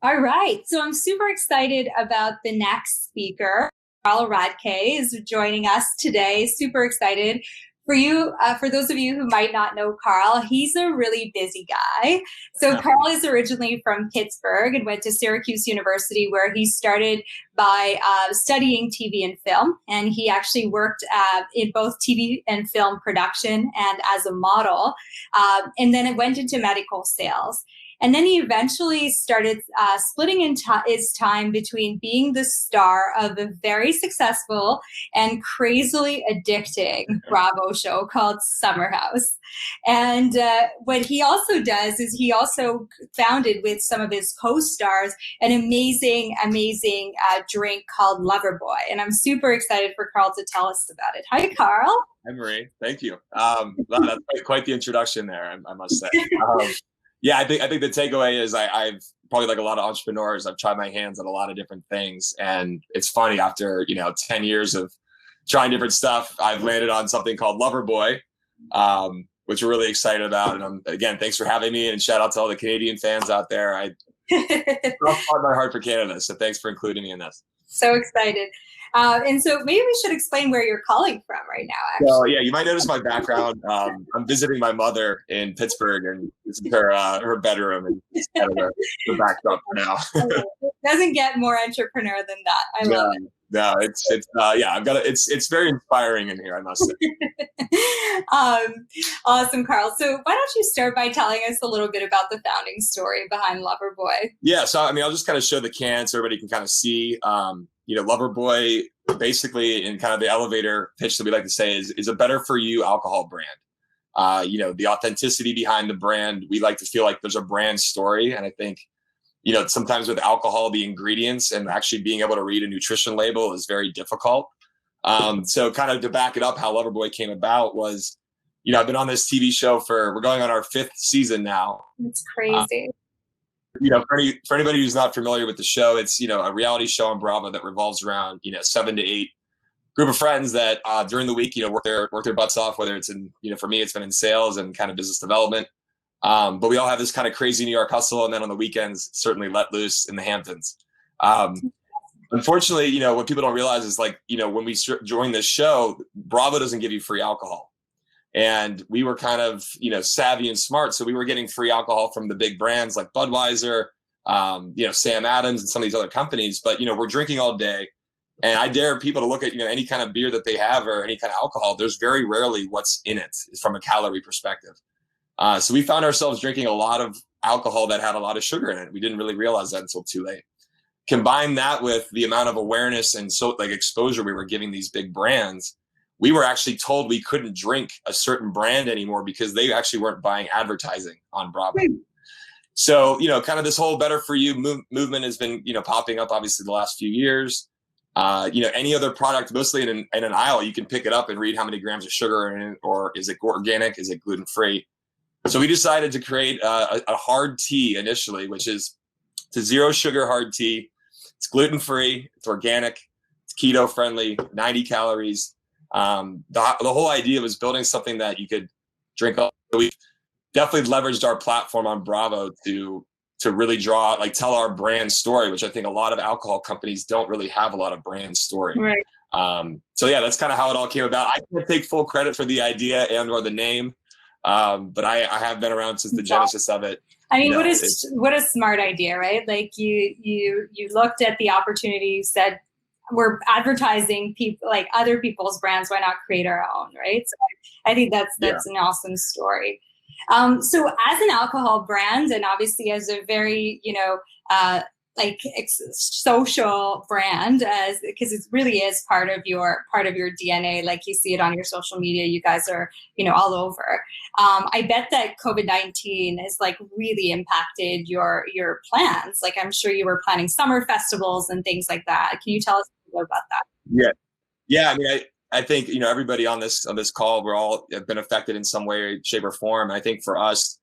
All right. So I'm super excited about the next speaker. Carl Radke is joining us today. Super excited. For those of you who might not know Carl, he's a really busy guy. So Carl is originally from Pittsburgh and went to Syracuse University, where he started by studying TV and film. And he actually worked in both TV and film production and as a model. And then it went into medical sales. And then he eventually started splitting his time between being the star of a very successful and crazily addicting Bravo show called Summer House. And what he also does is he also founded with some of his co-stars an amazing drink called Loverboy. And I'm super excited for Carl to tell us about it. Hi, Carl. Hi, Marie. Thank you. That's quite the introduction there, I must say. Yeah, I think the takeaway is I've probably, like a lot of entrepreneurs, I've tried my hands at a lot of different things. And it's funny, after 10 years of trying different stuff, I've landed on something called Loverboy, which we're really excited about. And again, thanks for having me, and shout out to all the Canadian fans out there. I crossed my heart for Canada, so thanks for including me in this. So excited. And so maybe we should explain where you're calling from right now, actually. So yeah, you might notice my background. I'm visiting my mother in Pittsburgh, and this is her bedroom, and it's kind of the backdrop for now. It doesn't get more entrepreneur than that. I love it. No, it's very inspiring in here, I must say. Awesome, Carl. So why don't you start by telling us a little bit about the founding story behind Loverboy? Yeah, so I'll just kind of show the can so everybody can kind of see. Loverboy, basically, in kind of the elevator pitch that we like to say, is a better for you alcohol brand. The authenticity behind the brand, we like to feel like there's a brand story. And I think, sometimes with alcohol, the ingredients and actually being able to read a nutrition label is very difficult. So kind of to back it up, how Loverboy came about was, I've been on this TV show we're going on our 5th season now. It's crazy. For anybody who's not familiar with the show, it's, a reality show on Bravo that revolves around, 7 to 8 group of friends that during the week, work their butts off, whether it's in, for me, it's been in sales and kind of business development. But we all have this kind of crazy New York hustle. And then on the weekends, certainly let loose in the Hamptons. Unfortunately, what people don't realize is, like, when we join this show, Bravo doesn't give you free alcohol. And we were kind of, savvy and smart. So we were getting free alcohol from the big brands like Budweiser, Sam Adams and some of these other companies. But, we're drinking all day. And I dare people to look at, any kind of beer that they have or any kind of alcohol. There's very rarely what's in it from a calorie perspective. So we found ourselves drinking a lot of alcohol that had a lot of sugar in it. We didn't really realize that until too late. Combine that with the amount of awareness and exposure we were giving these big brands, we were actually told we couldn't drink a certain brand anymore because they actually weren't buying advertising on Bravo. So, kind of this whole better for you movement has been, popping up obviously the last few years. Any other product, mostly in an aisle, you can pick it up and read how many grams of sugar are in it, or is it organic? Is it gluten-free? So we decided to create a hard tea initially, which is a 0 sugar hard tea. It's gluten-free, it's organic, it's keto friendly, 90 calories. The whole idea was building something that you could drink all the week. Definitely leveraged our platform on Bravo to really tell our brand story, which I think a lot of alcohol companies don't really have a lot of brand story. Right. So yeah, that's kind of how it all came about. I can't take full credit for the idea and or the name, but I have been around since the genesis of it. I mean, what a smart idea, right? Like you looked at the opportunity, you said, we're advertising people, like other people's brands, why not create our own, right? So I think that's an awesome story. So as an alcohol brand, and obviously as a very, social brand, because it really is part of your DNA. Like you see it on your social media, you guys are, all over. I bet that COVID-19 has really impacted your plans. Like I'm sure you were planning summer festivals and things like that. Can you tell us a little about that? Yeah. I mean, I think, everybody on this call, we're all have been affected in some way, shape or form. I think for us,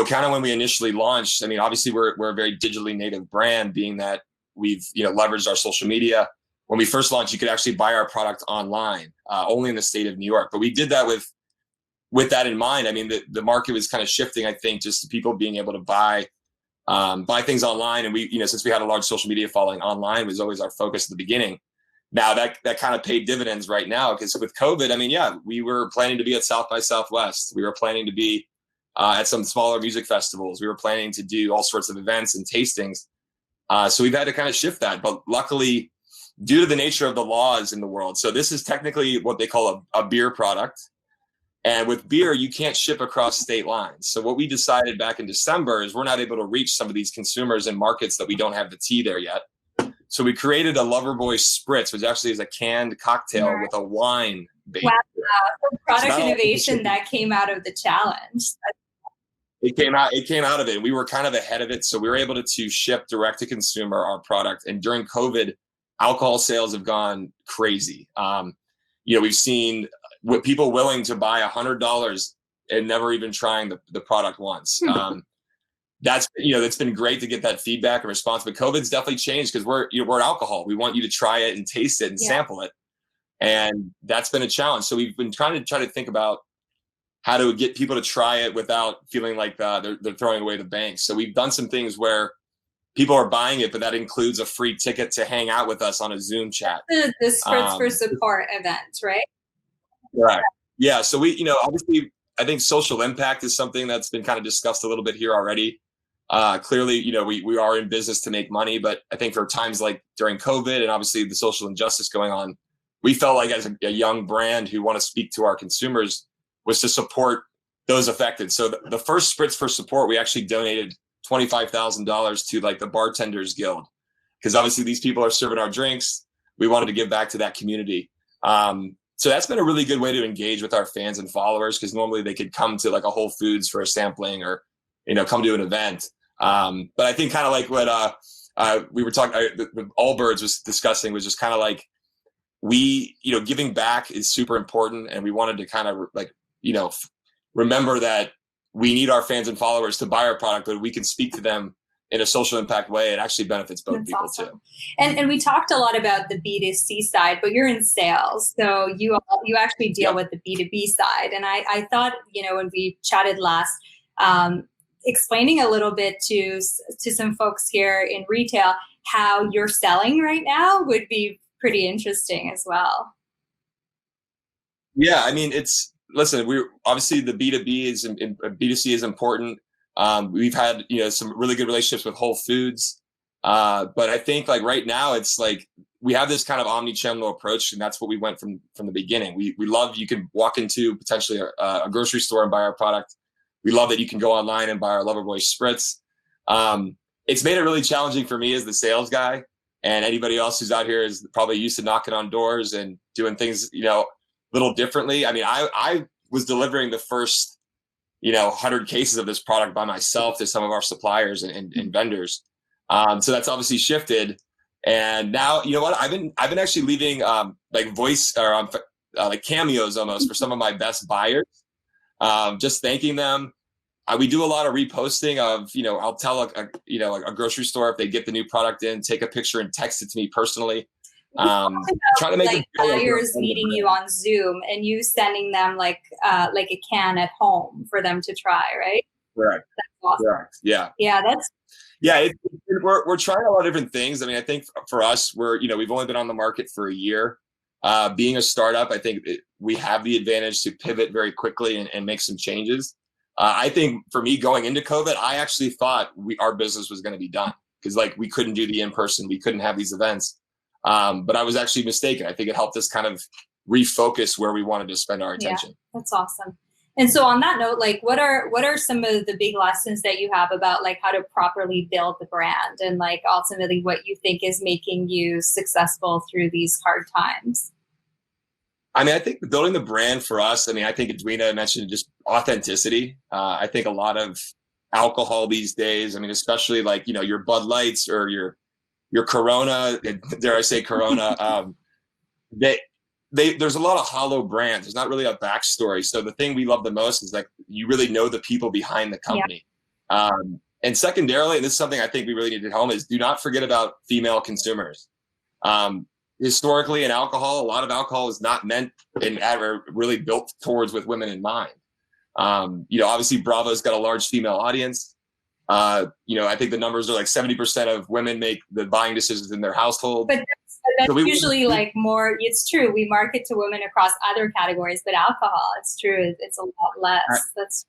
kind of when we initially launched, I mean, obviously we're a very digitally native brand, being that we've, leveraged our social media. When we first launched, you could actually buy our product online, only in the state of New York. But we did that with that in mind. I mean, the market was kind of shifting, I think, just to people being able to buy buy things online. And we, since we had a large social media following, online was always our focus at the beginning. Now that kind of paid dividends right now, because with COVID, I mean, yeah, we were planning to be at South by Southwest. We were planning to be at some smaller music festivals. We were planning to do all sorts of events and tastings. So we've had to kind of shift that. But luckily, due to the nature of the laws in the world, so this is technically what they call a beer product. And with beer, you can't ship across state lines. So what we decided back in December is we're not able to reach some of these consumers in markets that we don't have the tea there yet. So we created a Loverboy Spritz, which actually is a canned cocktail with a wine base. Wow. So product innovation that came out of the challenge. It came out of it. We were kind of ahead of it. So we were able to ship direct to consumer our product. And during COVID, alcohol sales have gone crazy. We've seen people willing to buy $100 and never even trying the product once. That's been great to get that feedback and response. But COVID's definitely changed because we're alcohol. We want you to try it and taste it and sample it. And that's been a challenge. So we've been trying to think about how to get people to try it without feeling like they're throwing away the bank. So we've done some things where people are buying it, but that includes a free ticket to hang out with us on a Zoom chat. The Spritz for Support event, right? Right. Yeah. So we, obviously, I think social impact is something that's been kind of discussed a little bit here already. Clearly, we are in business to make money, but I think for times like during COVID and obviously the social injustice going on, we felt like as a young brand who want to speak to our consumers was to support those affected. So the first Spritz for Support, we actually donated $25,000 to like the Bartenders Guild, because obviously these people are serving our drinks. We wanted to give back to that community. So that's been a really good way to engage with our fans and followers, because normally they could come to like a Whole Foods for a sampling or, come to an event. But I think kind of like what we were talking, Allbirds was discussing was just kind of like giving back is super important. And we wanted to kind of like, remember that we need our fans and followers to buy our product, but we can speak to them in a social impact way. It actually benefits both people awesome. Too. And we talked a lot about the B2C side, but you're in sales. So you actually deal with the B2B side. And I thought, when we chatted last, explaining a little bit to some folks here in retail, how you're selling right now would be pretty interesting as well. Yeah. I mean, listen, we're obviously the B2C is important. We've had, some really good relationships with Whole Foods. But I think like right now it's like, we have this kind of omni-channel approach, and that's what we went from the beginning. We love, you can walk into potentially a grocery store and buy our product. We love that you can go online and buy our Loverboy Spritz. It's made it really challenging for me as the sales guy, and anybody else who's out here is probably used to knocking on doors and doing things, a little differently. I mean, I was delivering the first, 100 cases of this product by myself to some of our suppliers and vendors. So that's obviously shifted. And now, you know what? I've been actually leaving like voice or like cameos almost for some of my best buyers, just thanking them. We do a lot of reposting of, I'll tell a grocery store if they get the new product in, take a picture and text it to me personally. Trying to make like buyers meeting you on Zoom and you sending them like a can at home for them to try, right? Correct. That's awesome. Correct. Yeah. Yeah, we're trying a lot of different things. I mean, I think for us, we've only been on the market for a year. Being a startup, I think we have the advantage to pivot very quickly and make some changes. I think for me going into COVID, I actually thought our business was going to be done because like we couldn't do the in-person, we couldn't have these events. But I was actually mistaken. I think it helped us kind of refocus where we wanted to spend our attention. Yeah, that's awesome. And so on that note, like what are some of the big lessons that you have about like how to properly build the brand and like ultimately what you think is making you successful through these hard times? I mean, I think building the brand for us, I think Edwina mentioned just authenticity. I think a lot of alcohol these days, especially like, your Bud Lights or your Corona, dare I say Corona, there's a lot of hollow brands. There's not really a backstory. So the thing we love the most is like, you really know the people behind the company. Yeah. And secondarily, and this is something I think we really need to hit home, is do not forget about female consumers. Historically in alcohol, a lot of alcohol is not meant and ever really built towards with women in mind. Obviously Bravo's got a large female audience. I think the numbers are like 70% of women make the buying decisions in their household. But that's usually like more, it's true. We market to women across other categories, but alcohol, it's true. It's a lot less.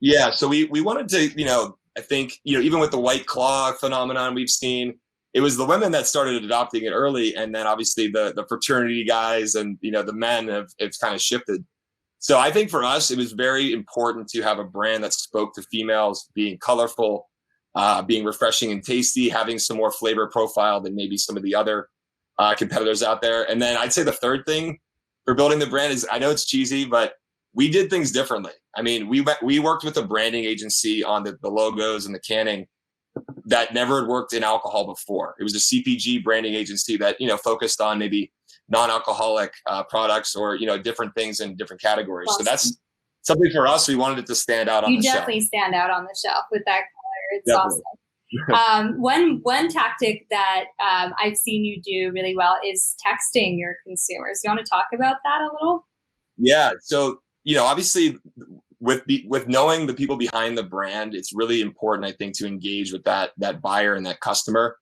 Yeah. So we wanted to, I think, even with the White Claw phenomenon we've seen, it was the women that started adopting it early. And then obviously the fraternity guys and, the men it's kind of shifted. So I think for us, it was very important to have a brand that spoke to females, being colorful, being refreshing and tasty, having some more flavor profile than maybe some of the other competitors out there. And then I'd say the third thing for building the brand is, I know it's cheesy, but we did things differently. I mean, we worked with a branding agency on the logos and the canning that never had worked in alcohol before. It was a CPG branding agency that, focused on maybe non-alcoholic products or, different things in different categories. Awesome. So that's something for us. We wanted it to stand out on the shelf. You definitely stand out on the shelf with that color. It's definitely awesome. One tactic that I've seen you do really well is texting your consumers. You want to talk about that a little? Yeah. So, obviously with knowing the people behind the brand, it's really important, I think, to engage with that buyer and that customer.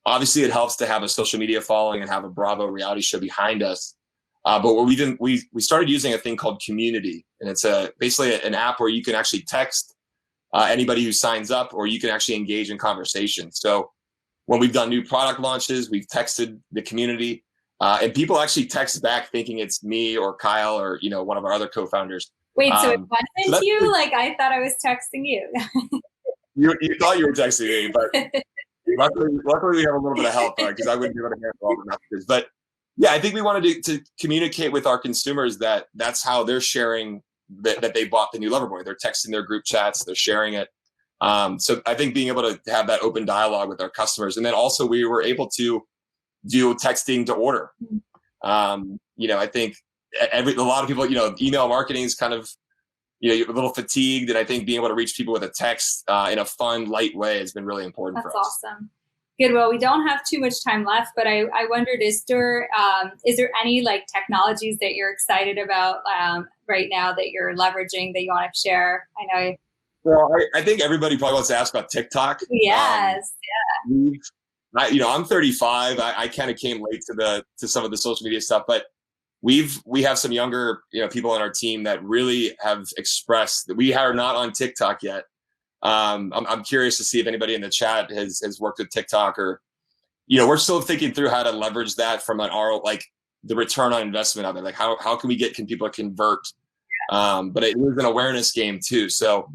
Obviously, it helps to have a social media following and have a Bravo reality show behind us. But what we started using a thing called Community, and it's basically an app where you can actually text anybody who signs up, or you can actually engage in conversation. So when we've done new product launches, we've texted the community, and people actually text back thinking it's me or Kyle or one of our other co-founders. Wait, so it wasn't you? Like I thought I was texting you. you thought you were texting me, but luckily we have a little bit of help because I wouldn't be able to handle all the messages. But yeah, I think we wanted to communicate with our consumers that that's how they're sharing that they bought the new Loverboy. They're texting their group chats, they're sharing it. So I think being able to have that open dialogue with our customers, and then also we were able to do texting to order. I think a lot of people, email marketing is kind of, you're a little fatigued, and I think being able to reach people with a text in a fun, light way has been really important for us. That's awesome. Good. Well, we don't have too much time left, but I wondered, is there any like technologies that you're excited about right now that you're leveraging that you want to share? I know. Well, I think everybody probably wants to ask about TikTok. Yes. Yeah. I'm 35. I kind of came late to some of the social media stuff, but we have some younger, people on our team that really have expressed that we are not on TikTok yet. I'm curious to see if anybody in the chat has worked with TikTok, or, we're still thinking through how to leverage that from like the return on investment of it. Like how can we get people to convert? But it is an awareness game too. So,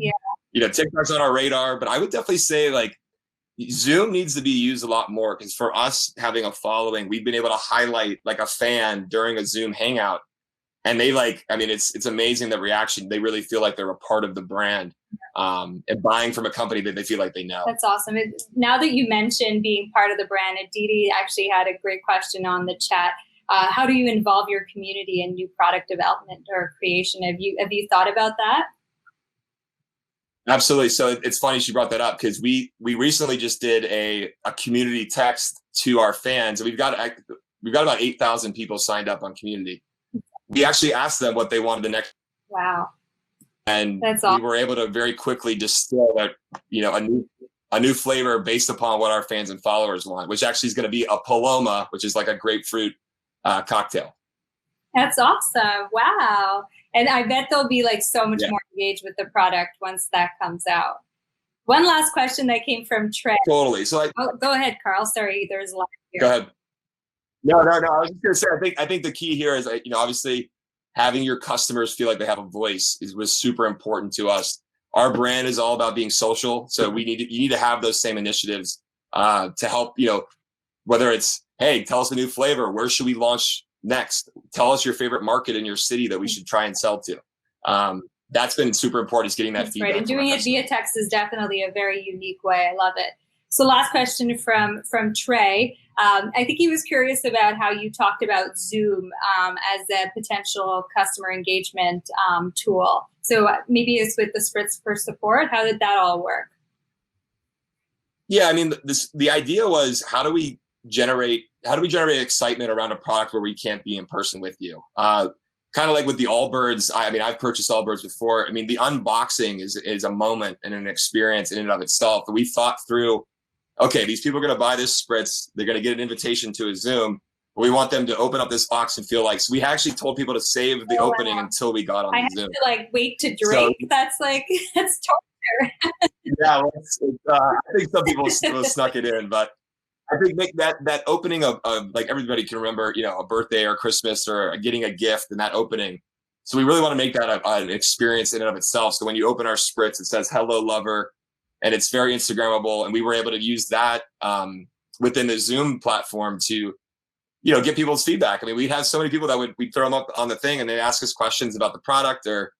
TikTok's on our radar, but I would definitely say like Zoom needs to be used a lot more, because for us having a following, we've been able to highlight like a fan during a Zoom hangout, and they it's amazing the reaction. They really feel like they're a part of the brand, and buying from a company that they feel like they know. That's awesome. Now that you mentioned being part of the brand, Aditi actually had a great question on the chat. How do you involve your community in new product development or creation? Have you thought about that? Absolutely. So it's funny she brought that up, because we recently just did a community text to our fans, and we've got about 8,000 people signed up on Community. We actually asked them what they wanted the next. Wow. And that's awesome. We were able to very quickly distill a new flavor based upon what our fans and followers want, which actually is going to be a Paloma, which is like a grapefruit cocktail. That's awesome. Wow. And I bet they'll be like so much more engaged with the product once that comes out. One last question that came from Trey. Totally. So go ahead, Carl. Sorry, there's a lot here. Go ahead. No. I was just going to say, I think the key here is, obviously having your customers feel like they have a voice was super important to us. Our brand is all about being social. So you need to have those same initiatives to help, whether it's, hey, tell us a new flavor. Where should we launch next? Tell us your favorite market in your city that we should try and sell to. That's been super important, is getting that feedback. Right. And doing it via text is definitely a very unique way. I love it. So last question from Trey. I think he was curious about how you talked about Zoom as a potential customer engagement tool. So maybe it's with the Spritz for Support. How did that all work? Yeah, the idea was how do we generate excitement around a product where we can't be in person with you? kind of like with the Allbirds. I mean, I've purchased Allbirds before. I mean, the unboxing is a moment and an experience in and of itself. We thought through, okay, these people are going to buy this spritz. They're going to get an invitation to a Zoom. We want them to open up this box and feel like, so we actually told people to save the opening until we got on the Zoom. To like wait to drink. So, that's torture. Yeah, I think some people snuck it in, but I think that opening of like everybody can remember, a birthday or Christmas or getting a gift and that opening. So we really want to make that an experience in and of itself. So when you open our spritz, it says "Hello, Lover," and it's very Instagrammable. And we were able to use that within the Zoom platform to get people's feedback. I mean, we'd have so many people that we'd throw them up on the thing and they'd ask us questions about the product or,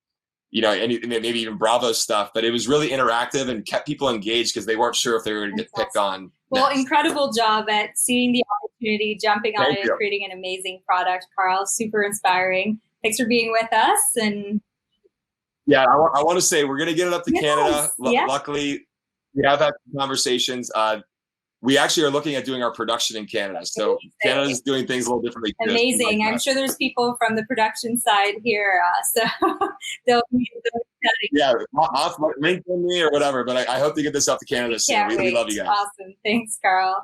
maybe even Bravo stuff, but it was really interactive and kept people engaged because they weren't sure if they were going to get picked on. Well, incredible job at seeing the opportunity, jumping on it and creating an amazing product, Carl. Super inspiring. Thanks for being with us. And yeah, I want to say we're going to get it up to Canada. Luckily, we have had conversations. We actually are looking at doing our production in Canada. So Canada's doing things a little differently. Amazing. I'm sure there's people from the production side here. So they'll be link me or whatever. But I hope to get this up to Canada soon. We love you guys. Awesome. Thanks, Carl.